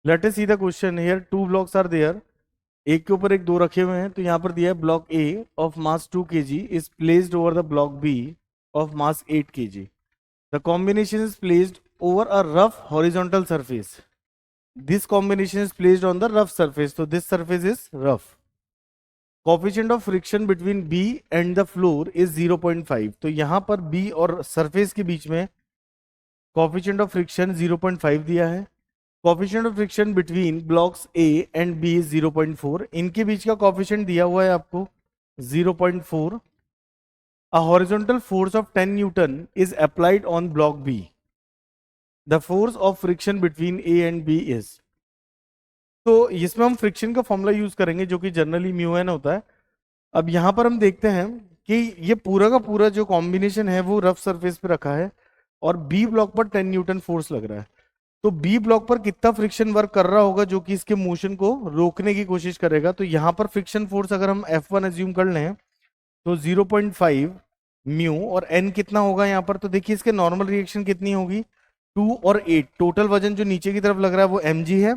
Late us see the question here, two blocks are there, एक के ऊपर एक दो रखे हुए हैं। तो यहाँ पर दिया है block a of mass 2 kg is placed over the block b of mass 8 kg। The combination is placed over a rough horizontal surface. This combination is placed on the rough surface, तो this surface is rough. Coefficient of friction between B and the floor is 0.5। तो यहाँ पर B और surface के बीच में coefficient of friction 0.5 दिया है। Coefficient of friction between blocks A and B is 0.4। इनके बीच का कोफिशिएंट दिया हुआ है आपको 0.4। A horizontal force of 10 newton is applied on block B. The force of friction between A and B is. तो इसमें हम फ्रिक्शन का फॉर्मूला यूज करेंगे जो कि जनरली म्यू एन होता है। अब यहां पर हम देखते हैं कि ये पूरा का पूरा जो कॉम्बिनेशन है वो रफ सरफेस पे रखा है और बी ब्लॉक पर 10 न्यूटन फोर्स लग रहा है। तो बी ब्लॉक पर कितना फ्रिक्शन वर्क कर रहा होगा जो कि इसके मोशन को रोकने की कोशिश करेगा। तो यहाँ पर फ्रिक्शन फोर्स अगर हम F1 एज्यूम कर लें तो 0.5 म्यू, और n कितना होगा यहाँ पर, तो देखिए इसके नॉर्मल रिएक्शन कितनी होगी 2 और 8। टोटल वजन जो नीचे की तरफ लग रहा है वो mg है।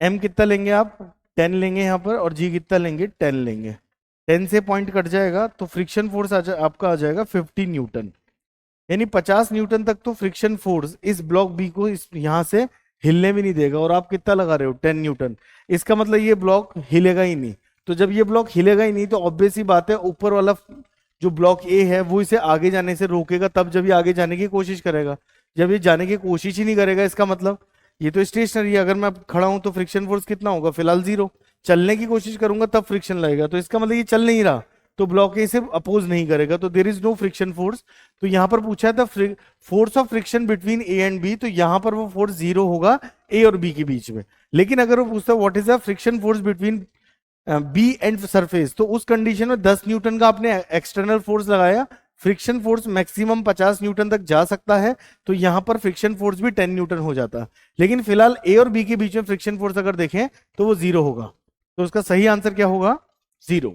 m कितना लेंगे आप 10 लेंगे यहाँ पर, और g कितना लेंगे 10 लेंगे। 10 से पॉइंट कट जाएगा तो फ्रिक्शन फोर्स आपका आ जाएगा 50 न्यूटन। यानी 50 न्यूटन तक तो फ्रिक्शन फोर्स इस ब्लॉक बी को इस यहां से हिलने भी नहीं देगा। और आप कितना लगा रहे हो 10 न्यूटन, इसका मतलब ये ब्लॉक हिलेगा ही नहीं। तो जब ये ब्लॉक हिलेगा ही नहीं तो ऑब्वियस ही बात है ऊपर वाला जो ब्लॉक ए है वो इसे आगे जाने से रोकेगा, तब जब ये आगे जाने की कोशिश करेगा। जब ये जाने की कोशिश ही नहीं करेगा इसका मतलब ये तो स्टेशनरी है। अगर मैं खड़ा हूं तो फ्रिक्शन फोर्स कितना होगा, फिलहाल 0। चलने की कोशिश करूंगा तब फ्रिक्शन लगेगा, तो इसका मतलब ये चल नहीं रहा, तो ब्लॉक ए इसे अपोज नहीं करेगा, तो there is no friction force. तो यहां पर पूछा है था force of friction between A and B, तो यहां पर वो फोर्स 0 होगा ए और बी के बीच में। लेकिन अगर वो पूछता है what is the friction force between B and surface, तो उस कंडीशन में 10 न्यूटन का आपने एक्सटर्नल फोर्स लगाया, फ्रिक्शन फोर्स मैक्सिमम 50 न्यूटन तक जा सकता है, तो यहां पर फ्रिक्शन फोर्स भी 10 न्यूटन हो जाता। लेकिन फिलहाल ए और बी के बीच में फ्रिक्शन फोर्स अगर देखें तो वो 0 होगा, तो उसका सही आंसर क्या होगा 0।